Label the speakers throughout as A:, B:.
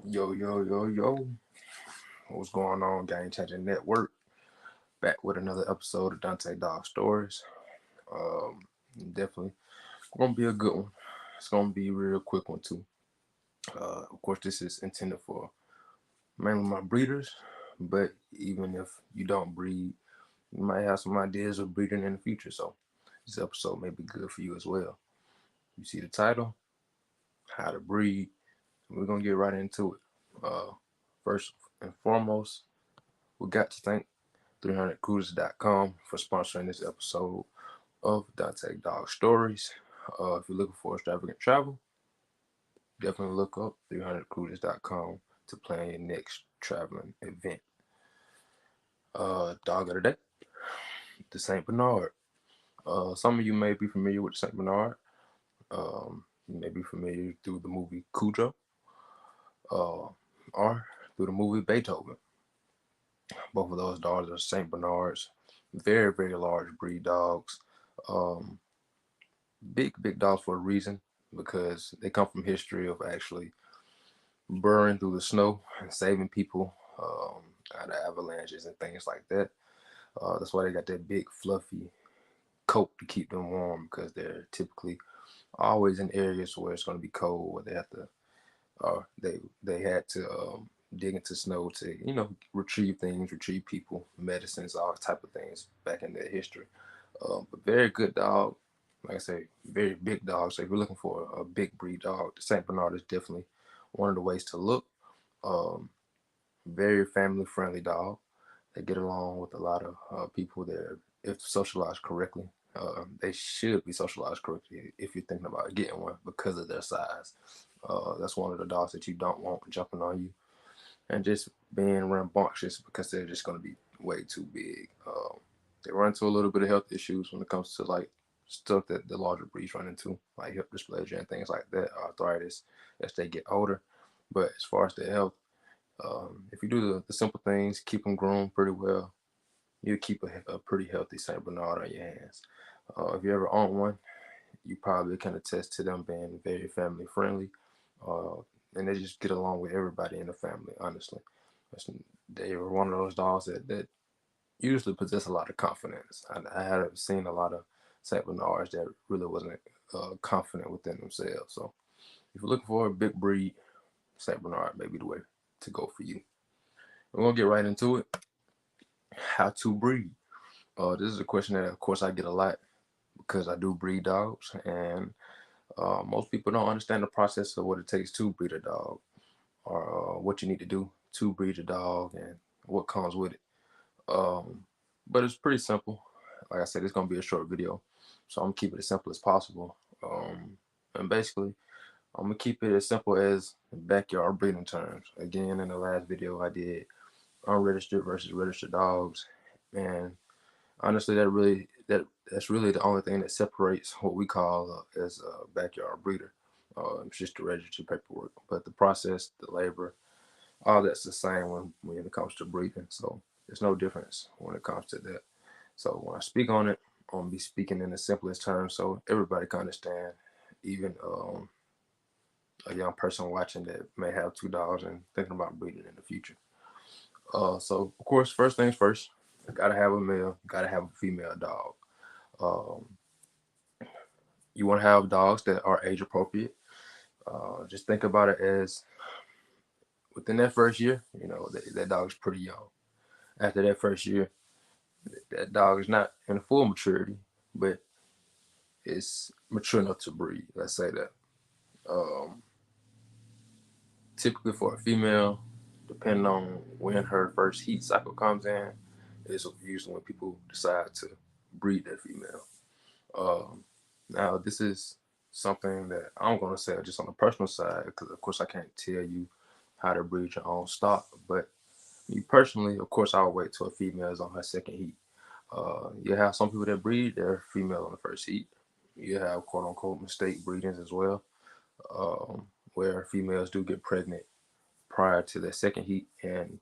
A: Yo, yo, yo, yo. What's going on, Game Changing Network? Back with another episode of Dante Dog Stories. Um, Definitely gonna be a good one. It's gonna be a real quick one too. Of course, this is intended for mainly my breeders, but even if you don't breed, you might have some ideas of breeding in the future. So this episode may be good for you as well. You see the title, How to Breed. We're gonna get right into it. First and foremost, we got to thank 300cruisers.com for sponsoring this episode of Dante Dog Stories. If you're looking for extravagant travel, definitely look up 300cruisers.com to plan your next traveling event. Dog of the day, the St. Bernard. Some of you may be familiar with the St. Bernard. You may be familiar through the movie Cujo uh, or through the movie Beethoven. Both of those dogs are St. Bernards. Very, very large breed dogs. Um, big dogs for a reason because they come from history of actually burrowing through the snow and saving people out of avalanches and things like that. That's why they got that big fluffy coat to keep them warm because they're typically always in areas where it's going to be cold, where they have to they had to dig into snow to retrieve things, retrieve people, medicines, all type of things back in their history. But very good dog. Like I say, very big dog. So if you're looking for a big breed dog, the Saint Bernard is definitely one of the ways to look. Um, Very family friendly dog. They get along with a lot of people there if socialized correctly. They should be socialized correctly if you're thinking about getting one because of their size. That's one of the dogs that you don't want jumping on you and just being rambunctious because they're just going to be way too big. They run into a little bit of health issues when it comes to like stuff that the larger breeds run into, like hip dysplasia and things like that, arthritis as they get older. But as far as their health, if you do the simple things, keep them groomed pretty well, you keep a pretty healthy Saint Bernard on your hands. If you ever own one, you probably can attest to them being very family friendly, uh, and they just get along with everybody in the family. Honestly, they were one of those dogs that usually possess a lot of confidence. I had seen a lot of Saint Bernards that really wasn't confident within themselves. So if you're looking for a big breed, Saint Bernard may be the way to go for you. We're gonna get right into it. How to breed. This is a question that, of course, I get a lot because I do breed dogs, and most people don't understand the process of what it takes to breed a dog, or what you need to do to breed a dog, and what comes with it. Um, but it's pretty simple. Like I said, it's gonna be a short video, so I'm gonna keep it as simple as possible. And basically, I'm gonna keep it as simple as backyard breeding terms. Again, in the last video, I did unregistered versus registered dogs, and honestly, that's really the only thing that separates what we call as a backyard breeder. It's just the registry paperwork, but the process, the labor, all that's the same when it comes to breeding. So there's no difference when it comes to that. So when I speak on it, I'm gonna be speaking in the simplest terms so everybody can understand, even a young person watching that may have two dogs and thinking about breeding in the future. So of course, first things first, gotta have a male, gotta have a female dog. Um, you want to have dogs that are age appropriate. Just think about it as within that first year, that dog's pretty young. After that first year, that dog is not in full maturity, but it's mature enough to breed. Let's say that. Um, Typically for a female, depending on when her first heat cycle comes in, is usually when people decide to breed that female. Now, this is something that I'm going to say just on the personal side, because of course I can't tell you how to breed your own stock. But me personally, of course, I'll wait till a female is on her second heat. You have some people that breed their female on the first heat. You have quote unquote mistake breedings as well, where females do get pregnant prior to their second heat and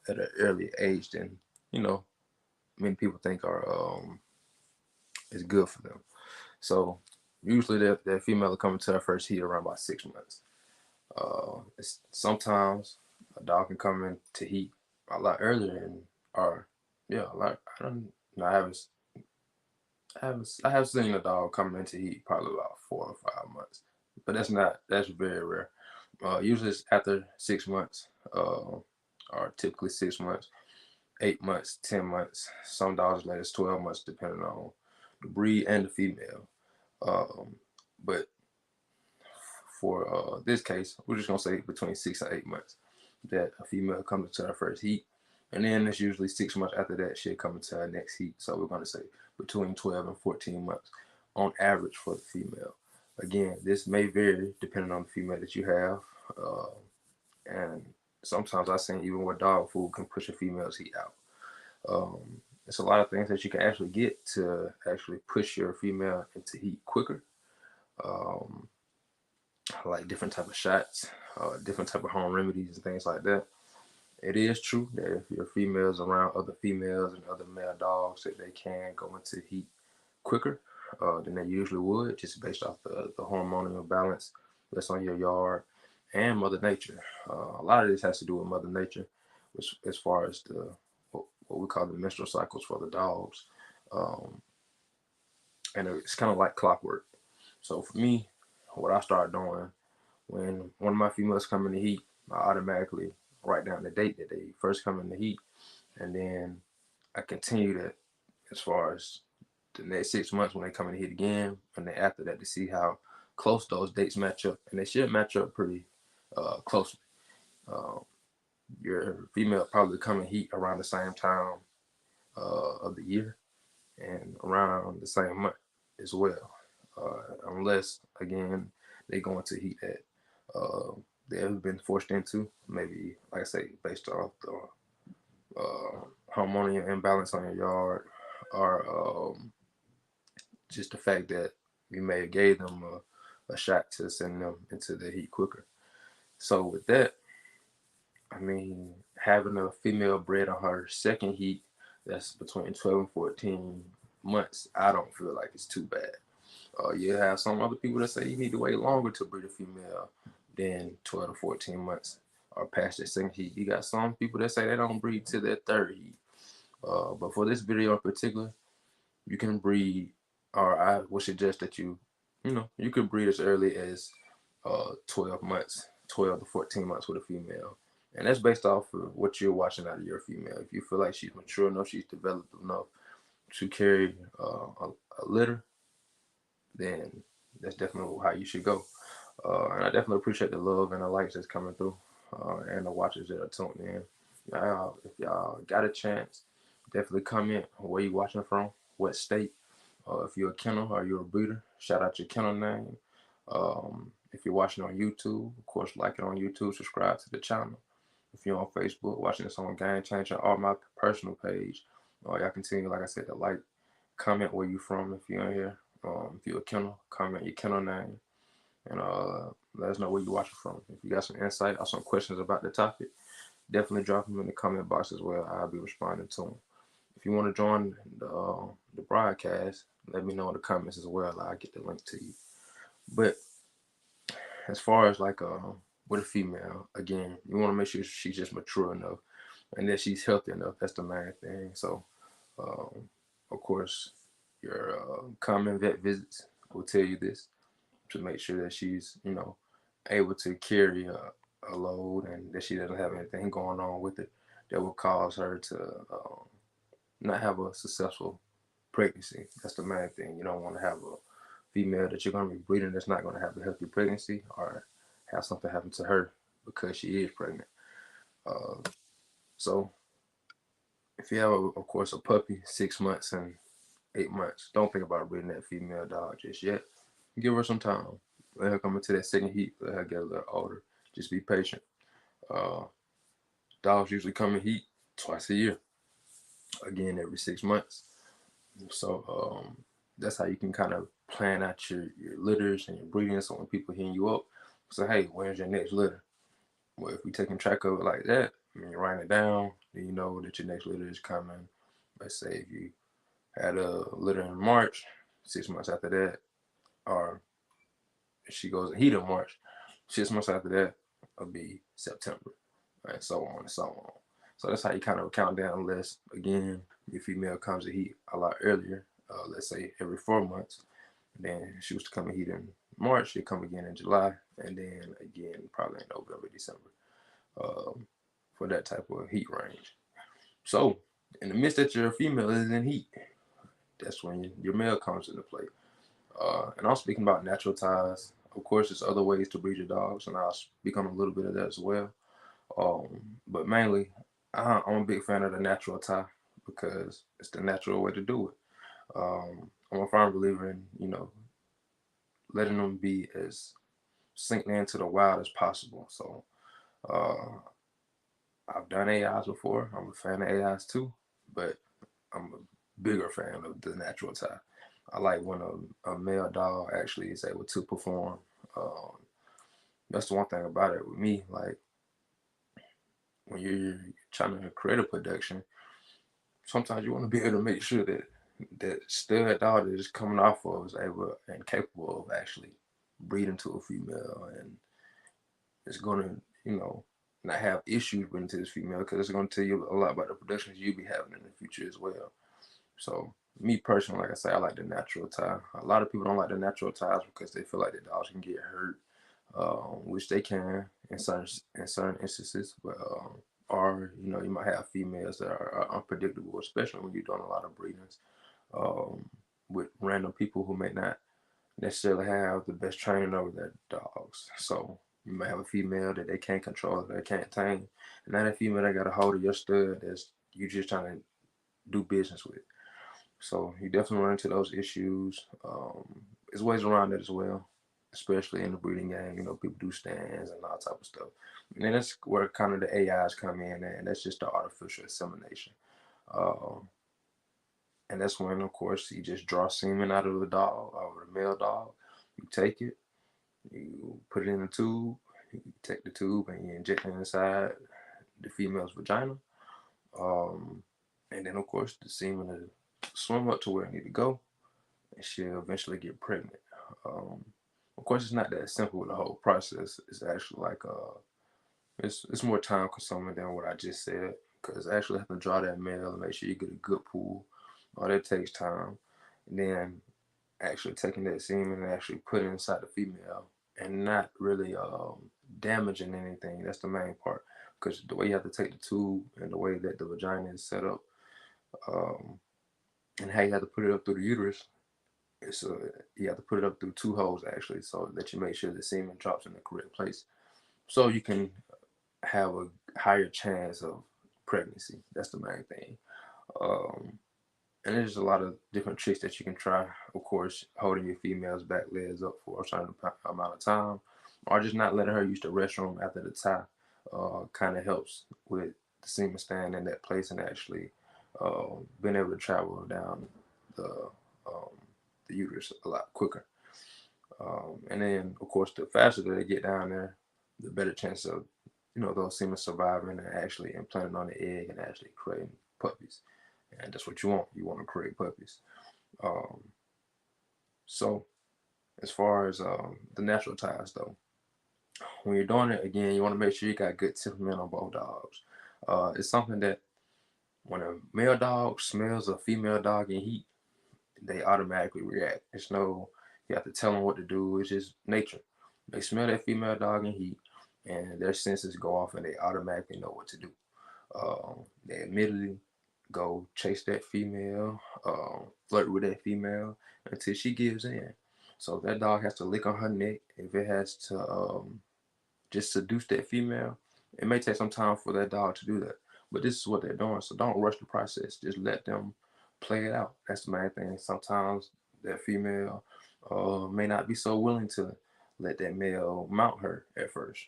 A: at an early age than you know many people think are is good for them. So usually that female will come into her first heat around about 6 months. Sometimes a dog can come into heat a lot earlier, or yeah, like I don't, I haven't, I have seen a dog come into heat probably about 4 or 5 months, but that's very rare. Usually it's after 6 months, or typically 6 months, 8 months, 10 months. Some dogs let us 12 months, depending on the breed and the female. Um, but for this case, we're just gonna say between 6 and 8 months that a female comes into her first heat, and then it's usually 6 months after that she'll come into her next heat. So we're gonna say between 12 and 14 months on average for the female. Again, this may vary depending on the female that you have, and sometimes I've seen even with dog food can push a female's heat out. It's a lot of things that you can actually get to actually push your female into heat quicker. Um, like different type of shots, different type of home remedies and things like that. It is true that if your females around other females and other male dogs, that they can go into heat quicker than they usually would, just based off the hormonal balance that's on your yard and Mother Nature. A lot of this has to do with Mother Nature, which as far as what we call the menstrual cycles for the dogs, um, and it's kind of like clockwork. So for me, what I start doing when one of my females come in the heat, I automatically write down the date that they first come in the heat, and then I continue that as far as the next 6 months when they come in the heat again, and then after that to see how close those dates match up, and they should match up pretty closely. Um, your female probably come in heat around the same time of the year and around the same month as well, unless again they go into heat that uh, they've been forced into. Maybe, like I say, based off the hormonal imbalance on your yard, or just the fact that we may have gave them a shot to send them into the heat quicker. So with that, I mean, having a female bred on her second heat, that's between 12 and 14 months, I don't feel like it's too bad. You have some other people that say you need to wait longer to breed a female than 12 to 14 months or past their second heat. You got some people that say they don't breed to their third heat. But for this video in particular, you can breed, or I would suggest that you could breed as early as 12 months, 12 to 14 months with a female. And that's based off of what you're watching out of your female. If you feel like she's mature enough, she's developed enough to carry a litter, then that's definitely how you should go. And I definitely appreciate the love and the likes that's coming through, and the watchers that are tuned in. If y'all got a chance, definitely comment where you watching from, what state. If you're a kennel or you're a breeder, shout out your kennel name. If you're watching on YouTube, of course, like it on YouTube, subscribe to the channel. If you're on Facebook, watching this on Game Changer or my personal page, y'all continue, like I said, to like, comment where you from if you're in here. If you're a kennel, comment your kennel name, and let us know where you're watching from. If you got some insight or some questions about the topic, definitely drop them in the comment box as well. I'll be responding to them. If you want to join the broadcast, let me know in the comments as well. I'll get the link to you. But as far as like with a female, again, you want to make sure she's just mature enough and that she's healthy enough. That's the main thing. So, of course, your common vet visits will tell you this, to make sure that she's, able to carry a load and that she doesn't have anything going on with it that will cause her to not have a successful pregnancy. That's the main thing. You don't want to have a female that you're going to be breeding that's not going to have a healthy pregnancy, or have something happen to her because she is pregnant. So if you have, of course, a puppy, 6 months and 8 months, don't think about breeding that female dog just yet. Give her some time. Let her come into that second heat. Let her get a little older. Just be patient. Uh, Dogs usually come in heat twice a year. Again, every 6 months. So that's how you can kind of plan out your litters and your breeding. So when people hitting you up, say, hey, where's your next litter? Well, if we taking track of it like that, I mean, you're writing it down, then you know that your next litter is coming. Let's say if you had a litter in March, 6 months after that, or if she goes in heat in March, 6 months after that, will be September, and so on and so on. So that's how you kind of count down. Unless again, your female comes to heat a lot earlier. Let's say every 4 months. Then she was to come and heat in March. She'll come again in July, and then again probably in November, December, um, for that type of heat range. So in the midst that your female is in heat, that's when your male comes into play. And I'm speaking about natural ties. Of course, there's other ways to breed your dogs, and I'll speak on a little bit of that as well. But mainly, I'm a big fan of the natural tie because it's the natural way to do it. I'm a firm believer in, letting them be as synced into the wild as possible. So uh, I've done AIs before. I'm a fan of AIs too, but I'm a bigger fan of the natural tie. I like when a male dog actually is able to perform. Um, that's the one thing about it with me. Like when you're trying to create a production, sometimes you want to be able to make sure that that stud dog that is coming off of is able and capable of actually breeding to a female, and it's going to, not have issues breeding to this female because it's going to tell you a lot about the productions you'll be having in the future as well. So me personally, like I say, I like the natural tie. A lot of people don't like the natural ties because they feel like the dogs can get hurt, which they can in certain instances. But or you might have females that are unpredictable, especially when you're doing a lot of breedings um, with random people who may not necessarily have the best training over their dogs. So you may have a female that they can't control, that they can't tame, and now that female that got a hold of your stud that's you just trying to do business with. So you definitely run into those issues. There's ways around it as well, especially in the breeding game. People do stands and all type of stuff. And then that's where kind of the AIs come in, and that's just the artificial insemination. Um, and that's when, of course, you just draw semen out of the dog, out of the male dog. You take it, you put it in a tube, you take the tube and you inject it inside the female's vagina. Um, and then, of course, the semen will swim up to where it need to go, and she'll eventually get pregnant. Um, of course, it's not that simple with the whole process. It's actually like it's more time consuming than what I just said because actually have to draw that male and make sure you get a good pool. All that takes time, and then actually taking that semen and actually putting it inside the female and not really damaging anything. That's the main part because the way you have to take the tube and the way that the vagina is set up, um, and how you have to put it up through the uterus. So you have to put it up through two holes actually, so that you make sure the semen drops in the correct place, so you can have a higher chance of pregnancy. That's the main thing. Um, and there's a lot of different tricks that you can try. Of course, holding your female's back legs up for a certain amount of time, or just not letting her use the restroom after the tie. Kind of helps with the semen staying in that place and actually being able to travel down the um, the uterus a lot quicker. And then, of course, the faster that they get down there, the better chance of those semen surviving and actually implanting on the egg and actually creating puppies. And that's what you want. You want to create puppies. Um, so as far as the natural ties, though, when you're doing it again, you want to make sure you got good temperament on both dogs. It's something that when a male dog smells a female dog in heat, they automatically react. It's no, you have to tell them what to do. It's just nature. They smell that female dog in heat, and their senses go off, and they automatically know what to do. They immediately go chase that female, flirt with that female until she gives in. So that dog has to lick on her neck. If it has to just seduce that female, it may take some time for that dog to do that. But this is what they're doing. So don't rush the process. Just let them play it out. That's the main thing. Sometimes that female may not be so willing to let that male mount her at first.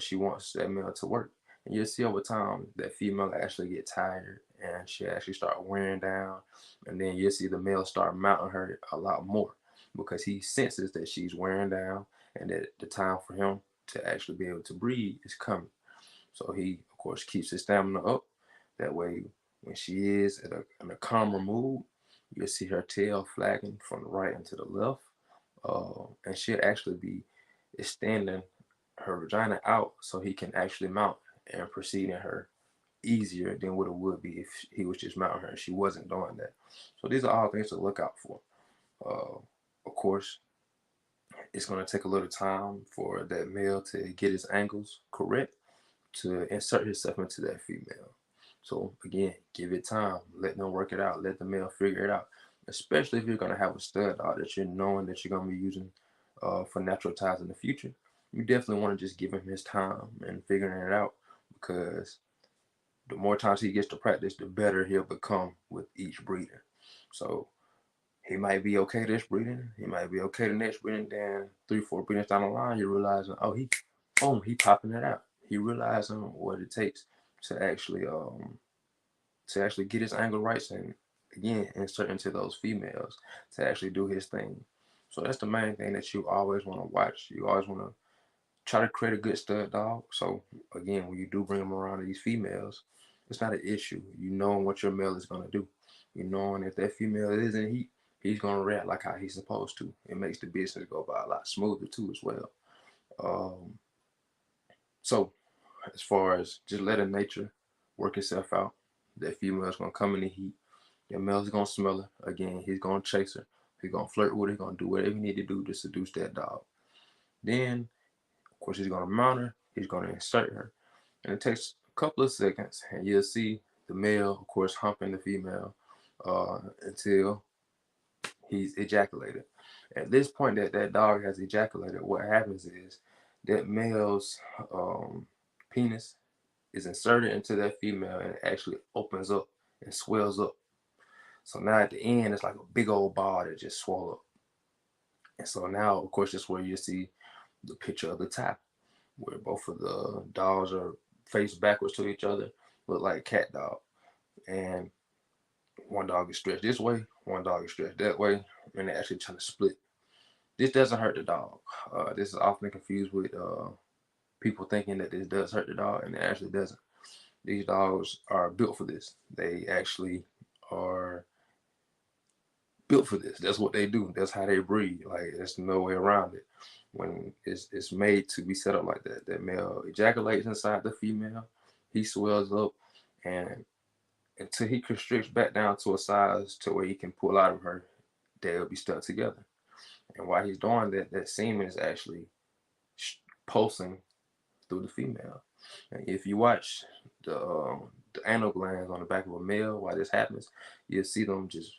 A: She wants that male to work. And you'll see over time that female actually get tired and she actually start wearing down. And then you'll see the male start mounting her a lot more because he senses that she's wearing down and that the time for him to actually be able to breathe is coming. So he, of course, keeps his stamina up. That way, when she is in a calmer mood, you'll see her tail flagging from the right into the left. And she'll actually be extending her vagina out so he can actually mount and proceed in her easier than what it would be if he was just mounting her and she wasn't doing that. So these are all things to look out for. Of course, it's going to take a little time for that male to get his angles correct to insert himself into that female. So again, give it time. Let them work it out. Let the male figure it out. Especially if you're gonna have a stud dog that you're knowing that you're gonna be using for natural ties in the future. You definitely want to just give him his time and figuring it out, because the more times he gets to practice, the better he'll become with each breeding. So he might be okay this breeding, he might be okay the next breeding, then 3, 4 breedings down the line, you're realizing, oh, he popping it out. He realizing what it takes to actually get his angle right and again insert into those females to actually do his thing. So that's the main thing that you always want to watch. You always want to try to create a good stud dog. So again, when you do bring them around to these females, it's not an issue. You know what your male is gonna do. You knowing if that female is in heat, he's gonna react like how he's supposed to. It makes the business go by a lot smoother too as well. Um, so as far as just letting nature work itself out, that female's gonna come in the heat. That male's gonna smell her. Again, he's gonna chase her. He's gonna flirt with her. He's gonna do whatever he need to do to seduce that dog. Then, of course, he's gonna mount her. He's gonna insert her, and it takes a couple of seconds, and you'll see the male, of course, humping the female until he's ejaculated. At this point that that dog has ejaculated, what happens is that male's penis is inserted into that female and it actually opens up and swells up. So now at the end, it's like a big old ball that just swell up. And so now, of course, that's where you see the picture of the tie, where both of the dogs are faced backwards to each other, look like cat dog. And one dog is stretched this way, one dog is stretched that way, and they're actually trying to split. This doesn't hurt the dog. This is often confused with people thinking that this does hurt the dog, and it actually doesn't. These dogs are built for this. They actually are built for this. That's what they do. That's how they breed. Like there's no way around it. When it's made to be set up like that. That male ejaculates inside the female, he swells up, and until he constricts back down to a size to where he can pull out of her, they'll be stuck together. And while he's doing that, that semen is actually pulsing through the female. And if you watch the anal glands on the back of a male while this happens, you'll see them just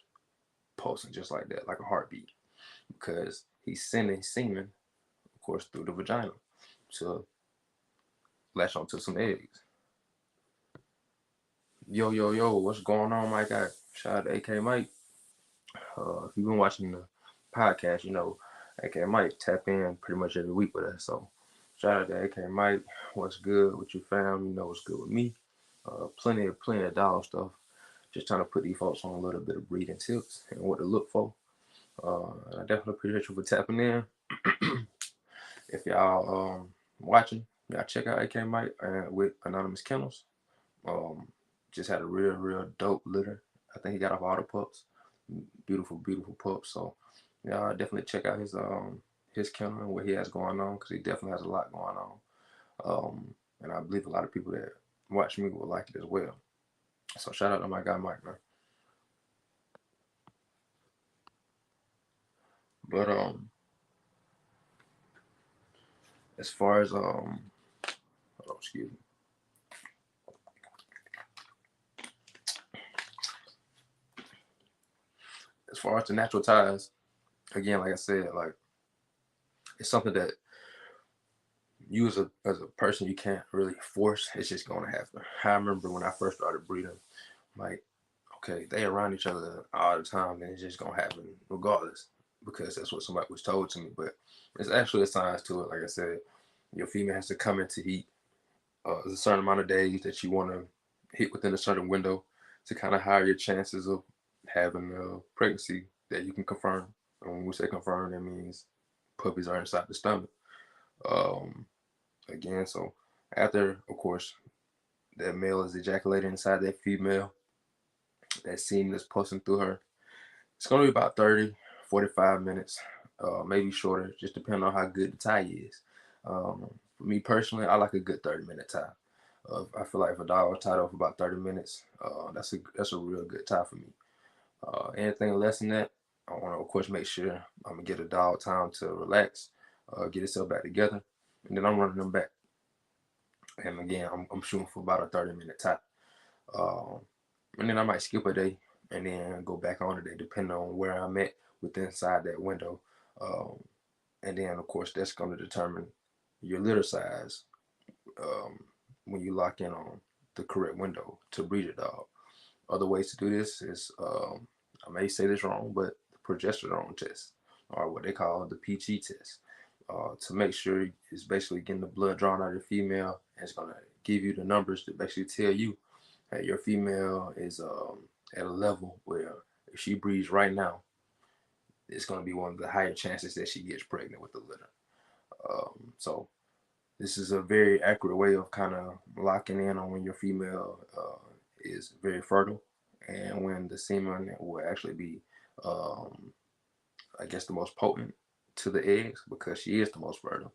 A: pulsing just like that, like a heartbeat, because he's sending semen, of course, through the vagina to latch onto some eggs. Yo, yo, yo, what's going on, my guy? Shout out to AK Mike. If you've been watching the podcast, you know AK Mike tap in pretty much every week with us. So shout out to AK Mike. What's good with your fam? You know what's good with me. Plenty of dog stuff. Just trying to put these folks on a little bit of breeding tips and what to look for. I definitely appreciate you for tapping in. If y'all watching, y'all check out AK Mike with Anonymous Kennels. Um, just had a real dope litter. I think he got off all the pups. Beautiful, beautiful pups. So y'all definitely check out his kennel and what he has going on, because he definitely has a lot going on. And I believe a lot of people that watch me will like it as well. So shout out to my guy Mike, man. But as far as excuse me. As far as the natural ties, again, like I said, like it's something that you as a person you can't really force. It's just gonna happen. I remember when I first started breeding, like, okay, they around each other all the time, and it's just gonna happen regardless, because that's what somebody was told to me. But there's actually a science to it. Like I said, your female has to come into heat. There's a certain amount of days that you want to hit within a certain window to kind of higher your chances of having a pregnancy that you can confirm. And when we say confirm, that means puppies are inside the stomach. Um, Again, so after, of course, that male is ejaculating inside that female, that semen is pulsing through her. It's going to be about 30, 45 minutes, maybe shorter, just depending on how good the tie is. For me personally, I like a good 30-minute tie. I feel like if a dog is tied up for about 30 minutes, that's a real good tie for me. Anything less than that, I want to of course make sure I'm gonna get a dog time to relax, get itself back together, and then I'm running them back. And again, I'm shooting for about a 30-minute tie. Um, and then I might skip a day and then go back on a day depending on where I'm at within inside that window. Um, and then of course that's going to determine your litter size um, when you lock in on the correct window to breed your dog. Other ways to do this is I may say this wrong, but the progesterone test, or what they call the PG test, to make sure it's basically getting the blood drawn out of the female, and it's gonna give you the numbers to basically tell you that your female is at a level where if she breeds right now, it's gonna be one of the higher chances that she gets pregnant with the litter. So this is a very accurate way of kind of locking in on when your female is very fertile and when the semen will actually be, um, I guess, the most potent to the eggs because she is the most fertile.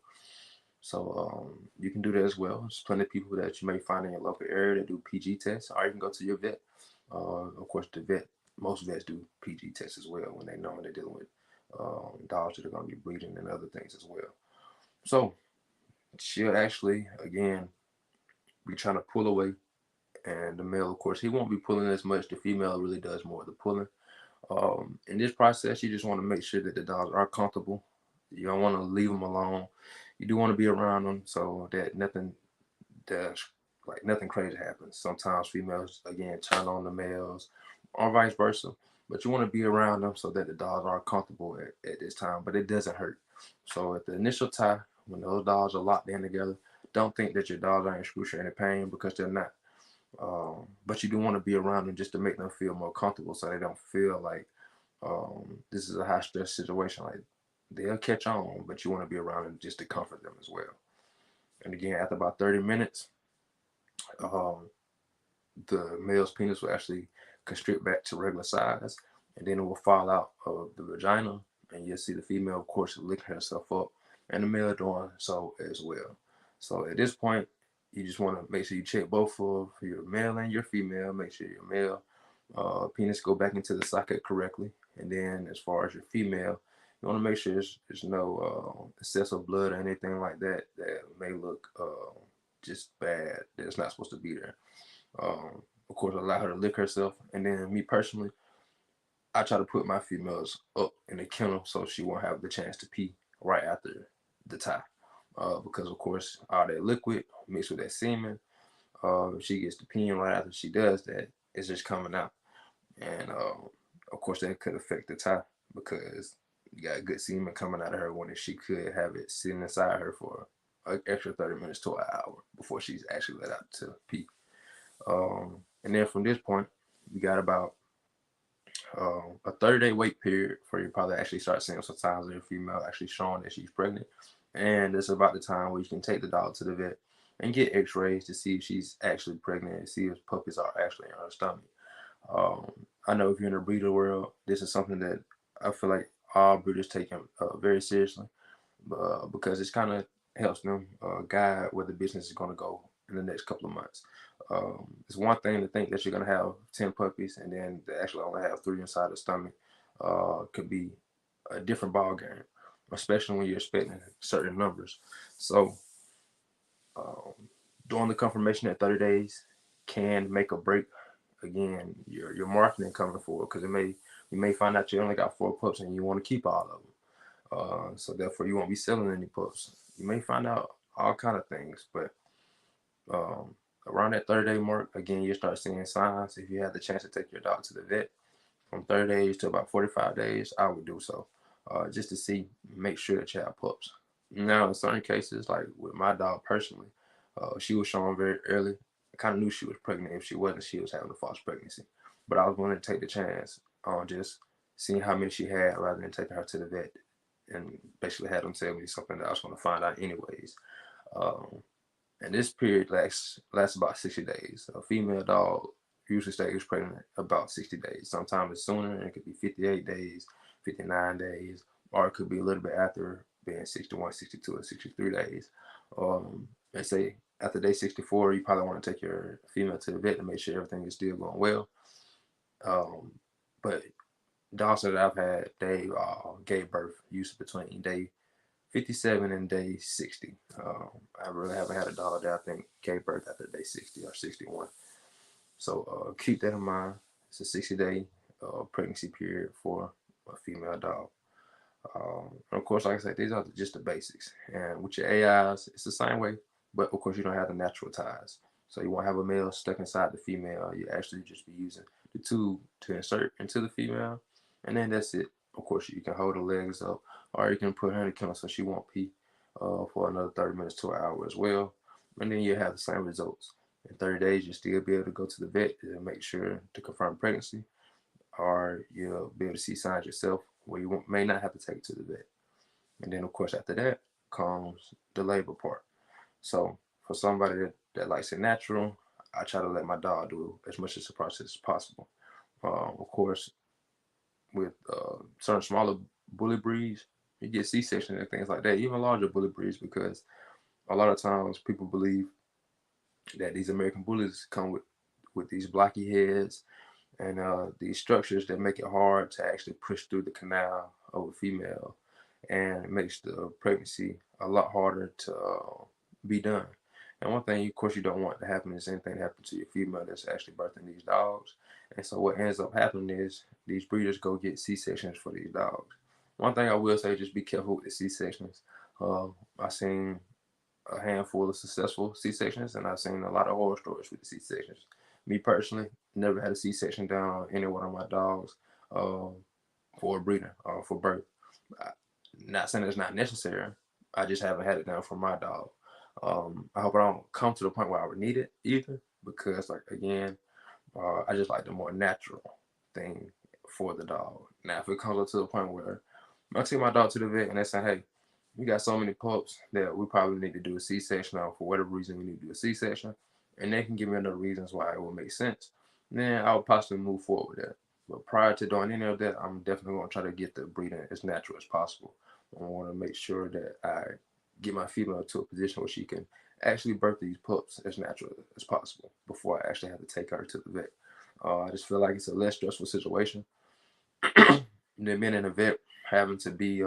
A: So you can do that as well. There's plenty of people that you may find in your local area that do PG tests, or you can go to your vet. Of course, most vets do PG tests as well when they know they're dealing with dogs that are going to be breeding and other things as well. So she'll actually, again, be trying to pull away. And the male, of course, he won't be pulling as much. The female really does more of the pulling. In this process, you just want to make sure that the dogs are comfortable. You don't want to leave them alone. You do want to be around them so that does nothing crazy happens. Sometimes females again turn on the males, or vice versa. But you want to be around them so that the dogs are comfortable at this time, but it doesn't hurt. So at the initial tie, when those dogs are locked in together, don't think that your dogs are in excruciating pain because they're not. But you do want to be around them just to make them feel more comfortable so they don't feel like this is a high stress situation. Like they'll catch on, but you want to be around them just to comfort them as well. And again, after about 30 minutes, um, the male's penis will actually constrict back to regular size, and then it will fall out of the vagina, and you'll see the female, of course, lick herself up, and the male doing so as well. So at this point, you just want to make sure you check both of your male and your female. Make sure your male penis go back into the socket correctly, and then as far as your female, you want to make sure there's no excessive blood or anything like that that may look just bad. That's not supposed to be there. Of course, allow her to lick herself. And then me personally, I try to put my females up in the kennel so she won't have the chance to pee right after the tie. Because of course, all that liquid mixed with that semen, if she gets to peeing right after she does that, it's just coming out. And of course, that could affect the tie because you got good semen coming out of her when she could have it sitting inside her for an extra 30 minutes to an hour before she's actually let out to pee. And then from this point, you got about a 30-day wait period for you probably actually start seeing some signs of your female actually showing that she's pregnant. And it's about the time where you can take the dog to the vet and get x-rays to see if she's actually pregnant and see if puppies are actually in her stomach. Um, I know if you're in the breeder world, this is something that I feel like all breeders take very seriously because it's kind of helps them guide where the business is going to go in the next couple of months. It's one thing to think that you're going to have 10 puppies and then to actually only have 3 inside the stomach could be a different ball game, especially when you're expecting certain numbers. So um, doing the confirmation at 30 days can make or break again your marketing coming forward because you may find out you only got 4 pups and you want to keep all of them. So therefore, you won't be selling any pups. You may find out all kind of things, but um, around that 30-day mark, again, you start seeing signs. If you have the chance to take your dog to the vet from 30 days to about 45 days, I would do so, just to make sure that you have pups. Now, in certain cases, like with my dog personally, she was showing very early. I kind of knew she was pregnant. If she wasn't, she was having a false pregnancy. But I was willing to take the chance on just seeing how many she had rather than taking her to the vet and basically had them tell me something that I was going to find out anyways. Um, and this period lasts about 60 days. A female dog usually stays pregnant about 60 days. Sometimes it's sooner. It could be 58 days, 59 days, or it could be a little bit after being 61, 62, or 63 days. They say after day 64, you probably want to take your female to the vet to make sure everything is still going well. Um, but dogs that I've had, they gave birth usually between day 57 and day 60. I really haven't had a dog that I think gave birth after day 60 or 61. So keep that in mind. It's a 60-day pregnancy period for a female dog. And of course, like I said, these are just the basics. And with your AIs, it's the same way, but of course, you don't have the natural ties. So you won't have a male stuck inside the female. You actually just be using the tube to insert into the female, and then that's it. Of course, you can hold her legs up, or you can put her in the kennel so she won't pee for another 30 minutes to an hour as well. And then you have the same results. In 30 days, you'll still be able to go to the vet and make sure to confirm pregnancy, or you'll be able to see signs yourself where you may not have to take it to the vet. And then, of course, after that comes the labor part. So, for somebody that likes it natural, I try to let my dog do as much of the process as possible. Of course, with certain smaller bully breeds, you get C-section and things like that, even larger bully breeds, because a lot of times people believe that these American bullies come with these blocky heads and these structures that make it hard to actually push through the canal of a female, and it makes the pregnancy a lot harder to be done. And one thing, of course, you don't want to happen is anything to happen to your female that's actually birthing these dogs. And so what ends up happening is these breeders go get C-sections for these dogs. One thing I will say, just be careful with the C-sections. I've seen a handful of successful C-sections, and I've seen a lot of horror stories with the C-sections. Me personally, never had a C-section done on any one of my dogs um, for a breeder or for birth. I, Not saying it's not necessary. I just haven't had it done for my dog. I hope I don't come to the point where I would need it either, because, like, again, I just like the more natural thing for the dog. Now, if it comes up to the point where I take my dog to the vet and they say, "Hey, we got so many pups that we probably need to do a C-section, or for whatever reason we need to do a C-section," and they can give me other reasons why it will make sense, then I would possibly move forward with that. But prior to doing any of that, I'm definitely going to try to get the breeding as natural as possible. I want to make sure that I get my female to a position where she can actually birth these pups as natural as possible before I actually have to take her to the vet. I just feel like it's a less stressful situation than being in a vet having to be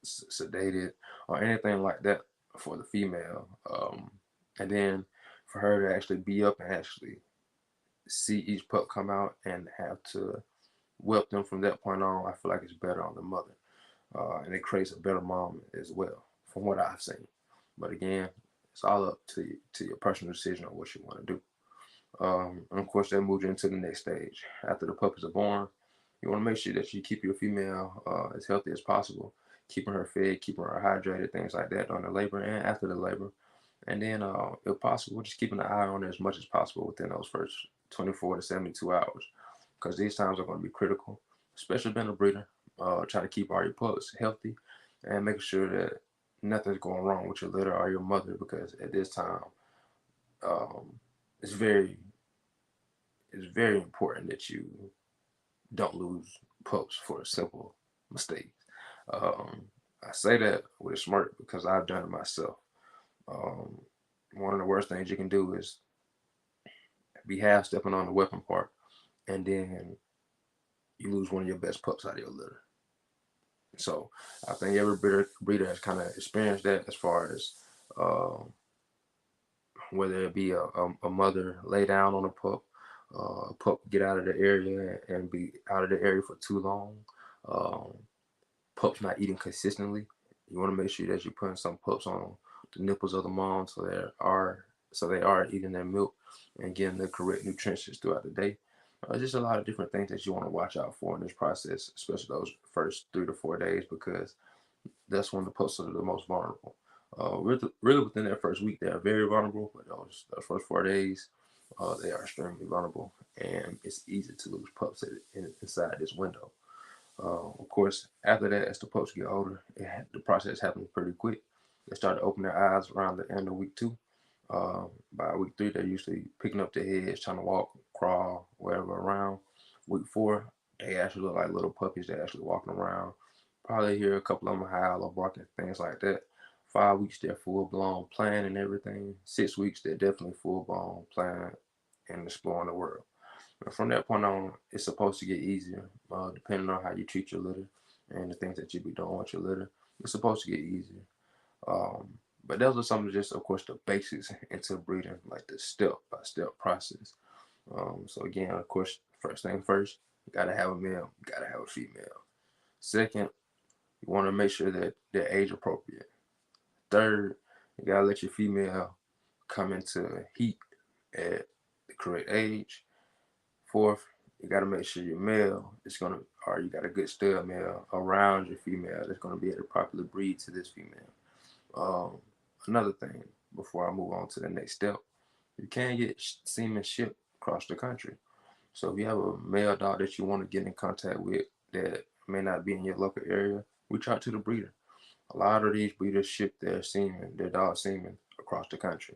A: sedated or anything like that for the female. And then for her to actually be up and actually see each pup come out and have to whelp them from that point on, I feel like it's better on the mother. And it creates a better mom as well, from what I've seen. But again, it's all up to your personal decision on what you want to do. And of course, that moves you into the next stage. After the puppies are born, you want to make sure that you keep your female as healthy as possible, keeping her fed, keeping her hydrated, things like that during the labor and after the labor. And then, if possible, just keeping an eye on her as much as possible within those first 24 to 72 hours, because these times are going to be critical, especially being a breeder. Try to keep all your pups healthy and making sure that nothing's going wrong with your litter or your mother, because at this time, um, it's very it's very important that you don't lose pups for a simple mistake. Um, I say that with a smirk because I've done it myself. Um, One of the worst things you can do is be half stepping on the weapon part, and then you lose one of your best pups out of your litter. So I think every breeder has kind of experienced that, as far as um, whether it be a mother lay down on a pup get out of the area and be out of the area for too long, um, pups not eating consistently. You want to make sure that you're putting some pups on the nipples of the mom so they are eating their milk and getting the correct nutrients throughout the day. Just a lot of different things that you want to watch out for in this process, especially those first 3 to 4 days, because that's when the pups are the most vulnerable. Really within that first week, they are very vulnerable, but those first 4 days, they are extremely vulnerable, and it's easy to lose pups inside this window. Of course, after that, as the pups get older, the process happens pretty quick. They start to open their eyes around the end of week 2. By week 3, they're usually picking up their heads, trying to walk, crawl, wherever around. Week 4, they actually look like little puppies. They're actually walking around. Probably hear a couple of them howl or barking, things like that. 5 weeks, they're full-blown playing and everything. 6 weeks, they're definitely full-blown playing and exploring the world. And from that point on, it's supposed to get easier, depending on how you treat your litter and the things that you be doing with your litter. It's supposed to get easier. Um, but those are some of just, of course, the basics into breeding, like the step-by-step process. So again, of course, first thing first, you gotta have a male, you gotta have a female. Second, you want to make sure that they're age appropriate. Third, you gotta let your female come into heat at the correct age. Fourth, you gotta make sure your male is gonna, or you got a good stud male around your female that's gonna be able to properly breed to this female. Um, Another thing, before I move on to the next step, you can get semen shipped across the country. So if you have a male dog that you want to get in contact with that may not be in your local area, reach out to the breeder. A lot of these breeders ship their semen, their dog semen, across the country.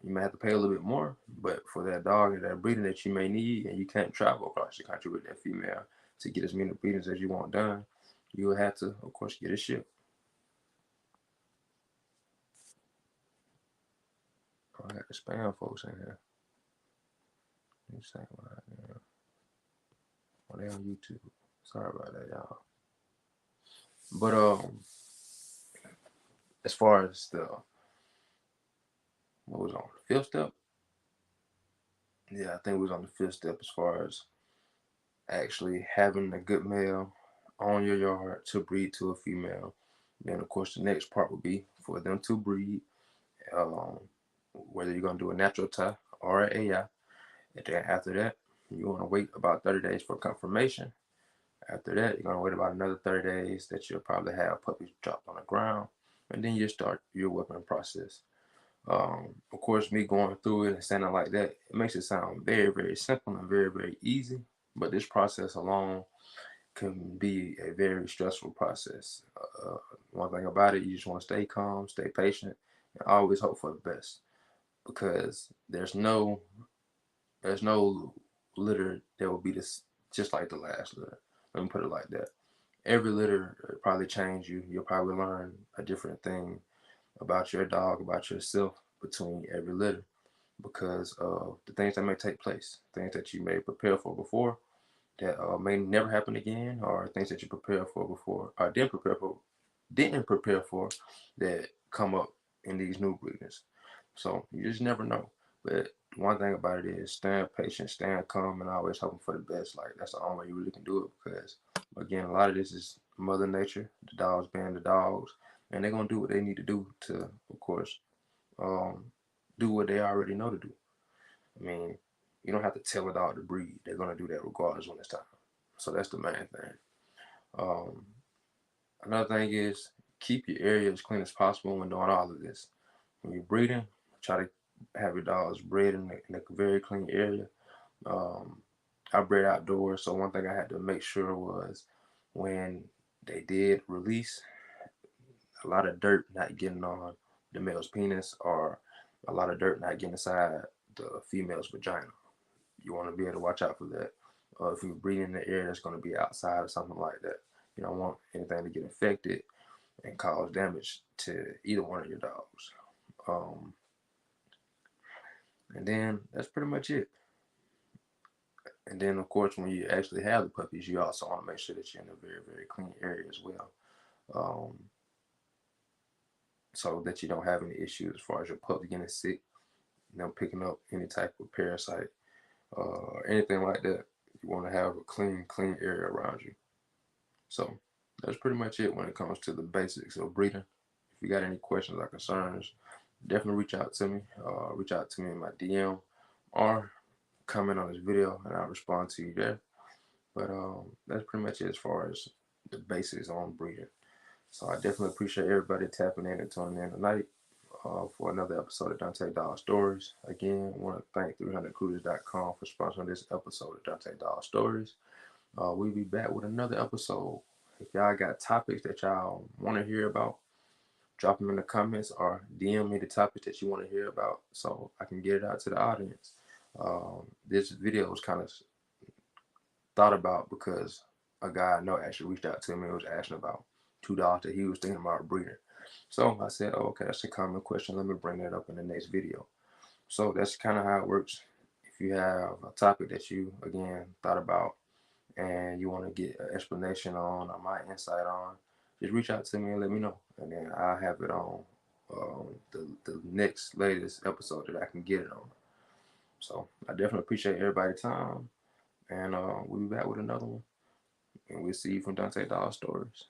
A: You may have to pay a little bit more, but for that dog and that breeding that you may need, and you can't travel across the country with that female to get as many breedings as you want done, you will have to, of course, get it shipped. Oh, I got the spam folks in here. Let me say oh, they on YouTube. Sorry about that, y'all. But as far as the what was on the fifth step, yeah, I think we was on the fifth step as far as actually having a good male on your yard to breed to a female. Then, of course, the next part would be for them to breed, um, whether you're going to do a natural tie or an AI. And then after that, you want to wait about 30 days for confirmation. After that, you're going to wait about another 30 days that you'll probably have puppies dropped on the ground. And then you start your whipping process. Of course, me going through it and sounding like that, it makes it sound very, very simple and very, very easy. But this process alone can be a very stressful process. One thing about it, you just want to stay calm, stay patient, and always hope for the best because there's no litter that will be this just like the last litter. Let me put it like that. Every litter probably change you. You'll probably learn a different thing about your dog, about yourself between every litter because of the things that may take place, things that you may prepare for before that may never happen again, or things that you prepared for before, or didn't prepare for that come up in these new breedings. So you just never know. But one thing about it is staying patient, staying calm, and always hoping for the best. Like that's the only way you really can do it because again, a lot of this is Mother Nature, the dogs being the dogs, and they're gonna do what they need to do to, of course, um, do what they already know to do. I mean, you don't have to tell a dog to breed; they're gonna do that regardless when it's time. So that's the main thing. Um, Another thing is keep your area as clean as possible when doing all of this. When you're breeding, try to have your dogs bred in a very clean area. Um, I bred outdoors, so one thing I had to make sure was when they did release, a lot of dirt not getting on the male's penis or a lot of dirt not getting inside the female's vagina. You want to be able to watch out for that. If you're breeding in the area that's going to be outside or something like that, you don't want anything to get infected and cause damage to either one of your dogs. Um, and then that's pretty much it. And then, of course, when you actually have the puppies, you also want to make sure that you're in a very, very clean area as well, um, so that you don't have any issues as far as your pups getting sick, picking up any type of parasite or anything like that. You want to have a clean, clean area around you. So that's pretty much it when it comes to the basics of breeding. If you got any questions or concerns, definitely reach out to me. Reach out to me in my DM or comment on this video and I'll respond to you there. But that's pretty much it as far as the basics on breeding. So I definitely appreciate everybody tapping in and tuning in tonight for another episode of Dante Dog Stories. Again, I want to thank 300recruiters.com for sponsoring this episode of Dante Dog Stories. We'll be back with another episode. If y'all got topics that y'all want to hear about, drop them in the comments or DM me the topics that you want to hear about so I can get it out to the audience. This video was kind of thought about because a guy I know actually reached out to me and was asking about $2 that he was thinking about breeding. So I said, oh, okay, that's a common question. Let me bring that up in the next video. So that's kind of how it works. If you have a topic that you, again, thought about and you want to get an explanation on or my insight on, just reach out to me and let me know. And then I'll have it on the next latest episode that I can get it on. So I definitely appreciate everybody's time. And we'll be back with another one. And we'll see you from Dante Dollar Stories.